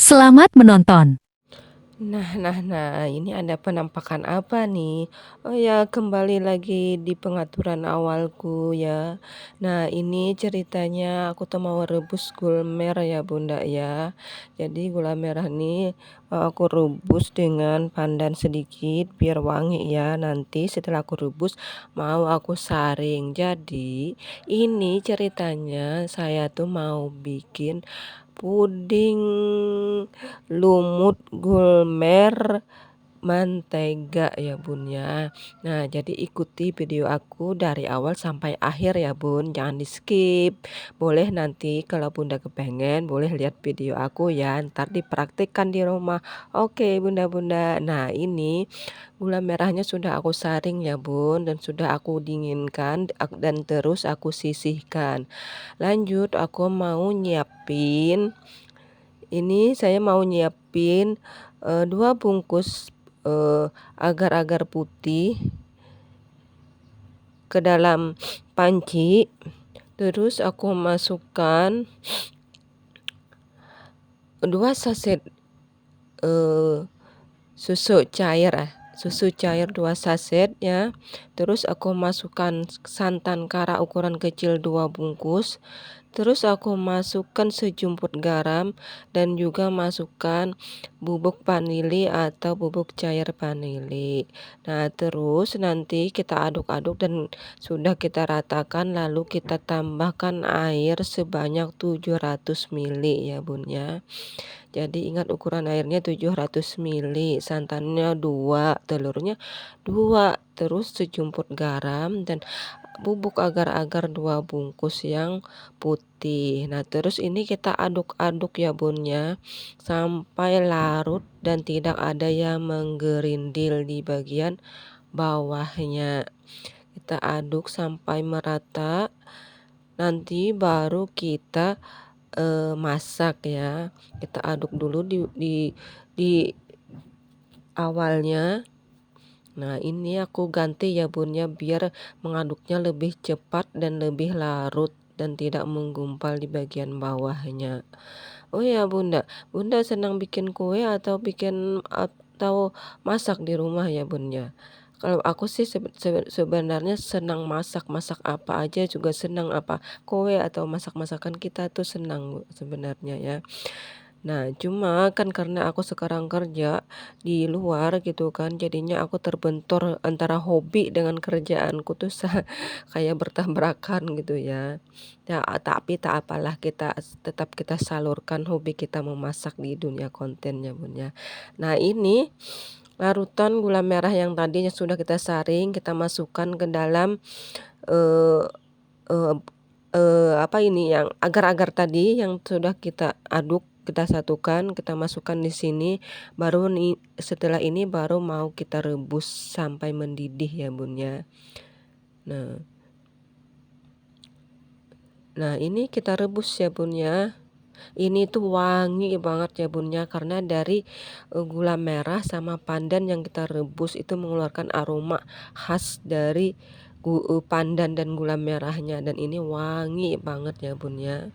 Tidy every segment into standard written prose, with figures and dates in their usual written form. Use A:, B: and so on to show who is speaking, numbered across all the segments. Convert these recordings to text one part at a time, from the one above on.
A: Selamat menonton!
B: Nah, ini ada penampakan apa nih? Oh ya, kembali lagi di pengaturan awalku ya. Nah, ini ceritanya aku tuh mau rebus gula merah ya, Bunda ya. Jadi gula merah nih mau aku rebus dengan pandan sedikit biar wangi ya. Nanti setelah aku rebus mau aku saring. Jadi, ini ceritanya saya tuh mau bikin puding lumut gulmer mentega ya Bun ya. Nah, jadi ikuti video aku dari awal sampai akhir ya Bun, jangan di skip. Boleh nanti kalau Bunda kepengen boleh lihat video aku ya, ntar dipraktikkan di rumah. Oke Bunda-bunda. Nah, ini gula merahnya sudah aku saring ya Bun, dan sudah aku dinginkan dan terus aku sisihkan. Lanjut aku mau nyiapin, ini saya mau nyiapin 2 bungkus agar-agar putih ke dalam panci. Terus aku masukkan 2 saset susu cair 2 saset ya. Terus aku masukkan santan kara ukuran kecil 2 bungkus. Terus aku masukkan sejumput garam dan juga masukkan bubuk vanili atau bubuk cair vanili. Nah, terus nanti kita aduk-aduk dan sudah kita ratakan, lalu kita tambahkan air sebanyak 700 mili ya Bun ya. Jadi ingat ukuran airnya 700 mili, santannya 2, telurnya 2, terus sejumput garam dan bubuk agar-agar 2 bungkus yang putih. Nah, terus ini kita aduk-aduk ya Bun ya, sampai larut dan tidak ada yang menggerindil di bagian bawahnya. Kita aduk sampai merata, nanti baru kita masak ya. Kita aduk dulu di awalnya. Nah, ini aku ganti ya Bun ya, biar mengaduknya lebih cepat dan lebih larut dan tidak menggumpal di bagian bawahnya. Oh ya Bunda, Bunda senang bikin kue atau masak di rumah ya Bun ya? Kalau aku sih sebenarnya senang masak, masak apa aja juga senang, apa kue atau masak-masakan kita tuh senang sebenarnya ya. Nah, cuma kan karena aku sekarang kerja di luar gitu kan, jadinya aku terbentur antara hobi dengan kerjaanku tuh kayak bertabrakan gitu ya. Ya, tapi tak apalah, tetap kita salurkan hobi kita memasak di dunia kontennya Bun ya. Nah, ini larutan gula merah yang tadinya sudah kita saring, kita masukkan ke dalam eh, eh, apa ini yang agar-agar tadi yang sudah kita aduk, kita satukan, kita masukkan di sini, baru nih setelah ini baru mau kita rebus sampai mendidih ya Bun ya. Nah, ini kita rebus ya Bun ya. Ini tuh wangi banget ya Bun ya, karena dari gula merah sama pandan yang kita rebus itu mengeluarkan aroma khas dari pandan dan gula merahnya, dan ini wangi banget ya Bun ya.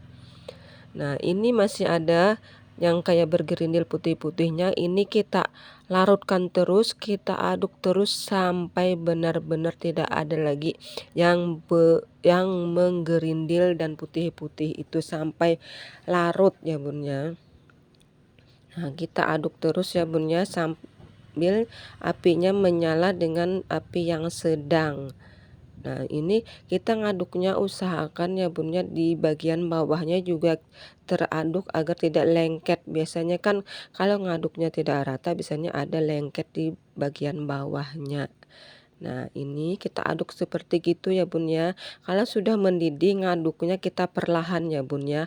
B: Nah, ini masih ada yang kayak bergerindil putih-putihnya, ini kita larutkan terus, kita aduk terus sampai benar-benar tidak ada lagi yang menggerindil dan putih-putih itu, sampai larut ya Bun ya. Nah, kita aduk terus ya Bun ya sambil apinya menyala dengan api yang sedang. Nah, ini kita ngaduknya usahakan ya Bun ya, di bagian bawahnya juga teraduk agar tidak lengket. Biasanya kan kalau ngaduknya tidak rata biasanya ada lengket di bagian bawahnya. Nah, ini kita aduk seperti gitu ya Bun ya. Kalau sudah mendidih, ngaduknya kita perlahan ya Bun ya.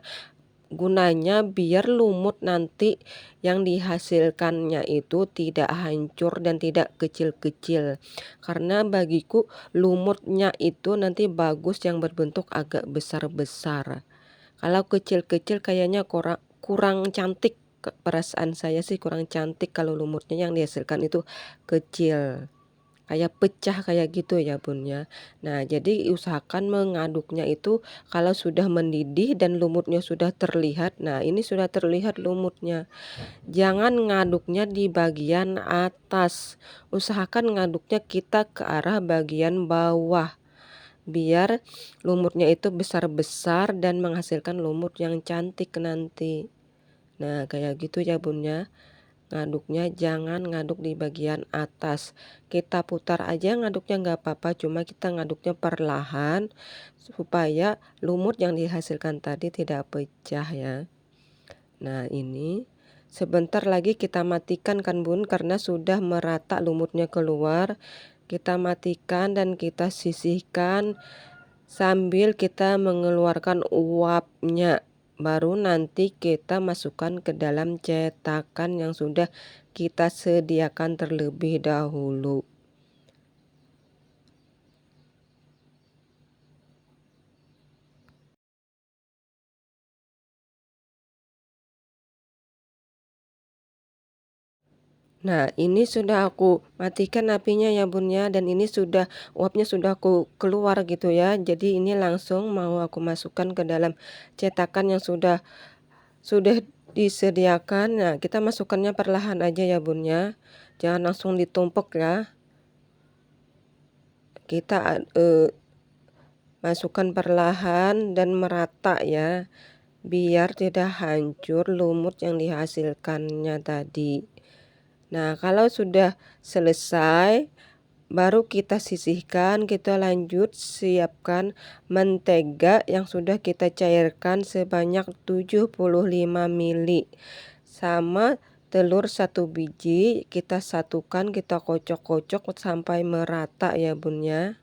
B: Gunanya biar lumut nanti yang dihasilkannya itu tidak hancur dan tidak kecil-kecil. Karena bagiku lumutnya itu nanti bagus yang berbentuk agak besar-besar. Kalau kecil-kecil kayaknya kurang kurang cantik. Perasaan saya sih kurang cantik kalau lumutnya yang dihasilkan itu kecil. kayak pecah kayak gitu ya Bun ya. Nah jadi usahakan mengaduknya itu kalau sudah mendidih dan lumutnya sudah terlihat, nah ini sudah terlihat lumutnya. Jangan ngaduknya di bagian atas, usahakan ngaduknya kita ke arah bagian bawah, biar lumutnya itu besar-besar dan menghasilkan lumut yang cantik nanti. Nah kayak gitu ya Bun ya. Ngaduknya jangan ngaduk di bagian atas, kita putar aja ngaduknya nggak apa-apa, cuma kita ngaduknya perlahan supaya lumut yang dihasilkan tadi tidak pecah ya. Nah ini sebentar lagi kita matikan kan Bun, karena sudah merata lumutnya keluar. Kita matikan dan kita sisihkan sambil kita mengeluarkan uapnya. Baru nanti kita masukkan ke dalam cetakan yang sudah kita sediakan terlebih dahulu. Nah ini sudah aku matikan apinya ya Bun ya, dan ini sudah uapnya sudah aku keluar gitu ya. Jadi ini langsung mau aku masukkan ke dalam cetakan yang sudah disediakan. Nah kita masukkannya perlahan aja ya Bun ya, jangan langsung ditumpuk ya. Kita masukkan perlahan dan merata ya, biar tidak hancur lumut yang dihasilkannya tadi. Nah kalau sudah selesai baru kita sisihkan, kita lanjut siapkan mentega yang sudah kita cairkan sebanyak 75 ml sama telur 1 biji, kita satukan, kita kocok-kocok sampai merata ya Bun ya.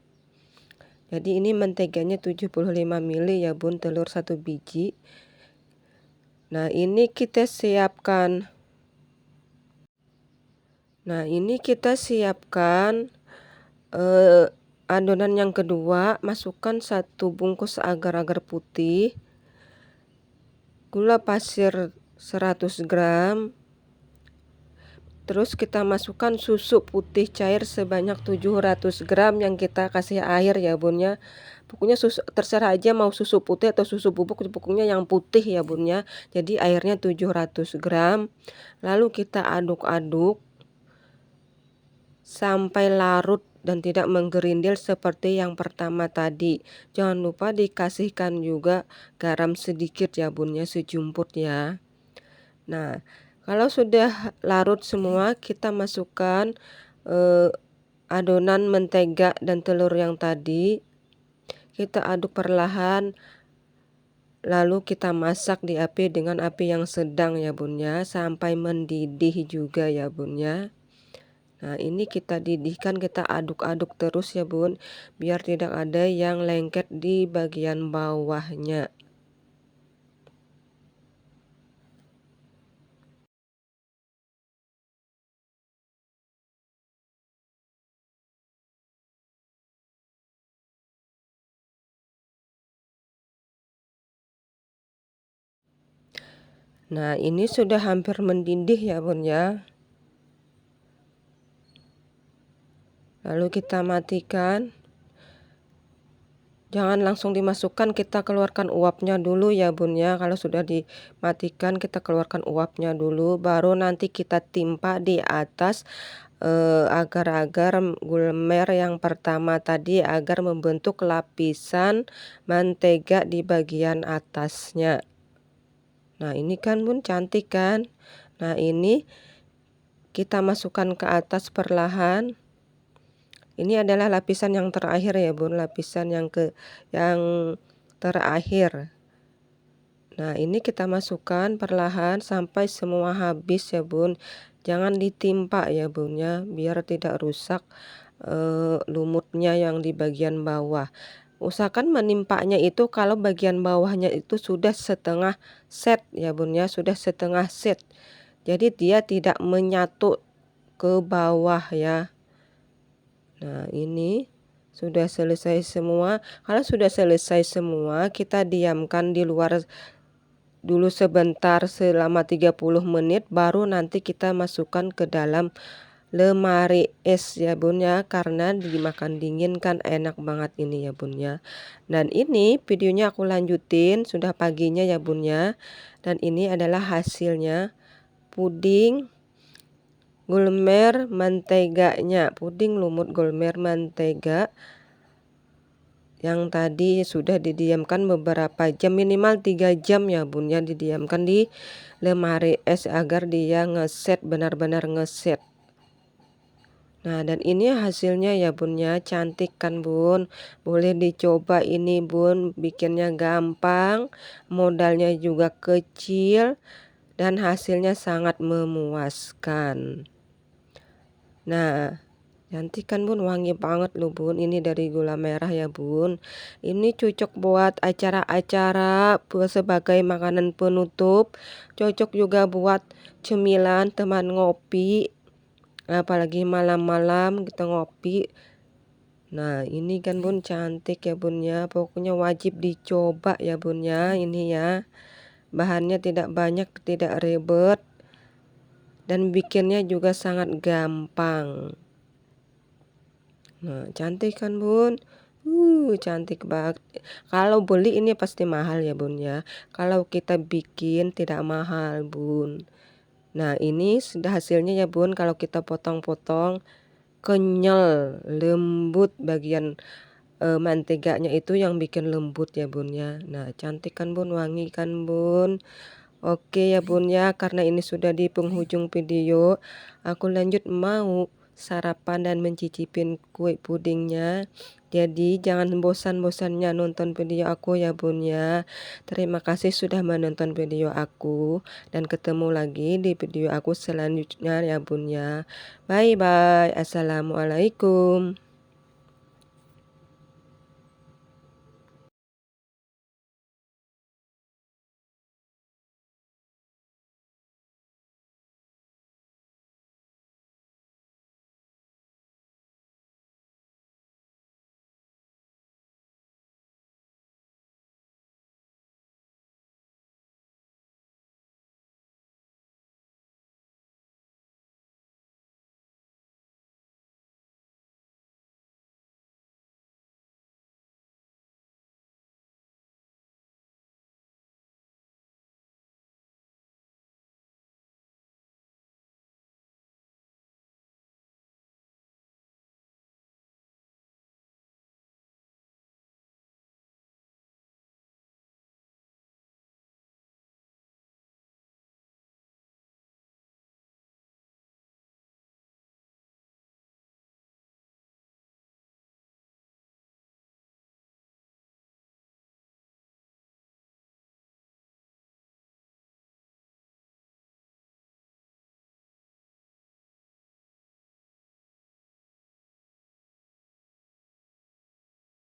B: Jadi ini menteganya 75 ml ya Bun, telur 1 biji. Nah ini kita siapkan. Nah ini kita siapkan adonan yang kedua, masukkan 1 bungkus agar-agar putih, gula pasir 100 gram, terus kita masukkan susu putih cair sebanyak 700 gram yang kita kasih air ya Bun ya. Pokoknya susu terserah aja mau susu putih atau susu bubuk, pokoknya yang putih ya Bun ya. Jadi airnya 700 gram. Lalu kita aduk-aduk sampai larut dan tidak menggerindil seperti yang pertama tadi. Jangan lupa dikasihkan juga garam sedikit ya Bun ya, sejumput ya. Nah kalau sudah larut semua, kita masukkan adonan mentega dan telur yang tadi, kita aduk perlahan, lalu kita masak di api dengan api yang sedang ya Bun ya, sampai mendidih juga ya Bun ya. Nah ini kita didihkan, kita aduk-aduk terus ya Bun, biar tidak ada yang lengket di bagian bawahnya. Nah ini sudah hampir mendidih ya Bun ya. Lalu kita matikan. Jangan langsung dimasukkan, kita keluarkan uapnya dulu ya Bun ya. Kalau sudah dimatikan kita keluarkan uapnya dulu, baru nanti kita timpa di atas agar-agar gulmer yang pertama tadi, agar membentuk lapisan mentega di bagian atasnya. Nah ini kan Bun cantik kan. Nah ini kita masukkan ke atas perlahan. Ini adalah lapisan yang terakhir ya Bun, lapisan yang terakhir. Nah ini kita masukkan perlahan sampai semua habis ya Bun. Jangan ditimpa ya Bun ya, biar tidak rusak lumutnya yang di bagian bawah. Usahakan menimpanya itu kalau bagian bawahnya itu sudah setengah set ya Bun ya, sudah setengah set. Jadi dia tidak menyatu ke bawah ya. Nah ini sudah selesai semua. Kalau sudah selesai semua, kita diamkan di luar dulu sebentar selama 30 menit, baru nanti kita masukkan ke dalam lemari es ya bun ya, karena dimakan dingin kan enak banget ini ya bun ya. Dan ini videonya aku lanjutin sudah paginya ya bun ya. Dan ini adalah hasilnya puding gulmer menteganya, puding lumut gulmer mentega yang tadi sudah didiamkan beberapa jam, minimal 3 jam ya bun ya, didiamkan di lemari es agar dia ngeset, benar-benar ngeset. Nah, dan ini hasilnya ya bun ya, cantik kan bun, boleh dicoba ini bun, bikinnya gampang, modalnya juga kecil, dan hasilnya sangat memuaskan. Nah, cantik kan bun, wangi banget loh bun, ini dari gula merah ya bun. Ini cocok buat acara-acara sebagai makanan penutup, cocok juga buat cemilan teman ngopi, apalagi malam-malam kita ngopi. Nah, ini kan bun cantik ya bun ya, pokoknya wajib dicoba ya bun ya, ini ya. Bahannya tidak banyak, tidak ribet, dan bikinnya juga sangat gampang. Nah, cantik kan bun, cantik banget. Kalau beli ini pasti mahal ya bun ya, kalau kita bikin tidak mahal bun. Nah, ini sudah hasilnya ya bun, kalau kita potong-potong kenyal, lembut, bagian menteganya itu yang bikin lembut ya bun ya. Nah, cantik kan bun, wangi kan bun. Oke ya bun ya, karena ini sudah di penghujung video, aku lanjut mau sarapan dan mencicipin kue pudingnya. Jadi jangan bosan-bosannya nonton video aku ya bun ya. Terima kasih sudah menonton video aku, dan ketemu lagi di video aku selanjutnya ya bun ya. Bye bye, assalamualaikum.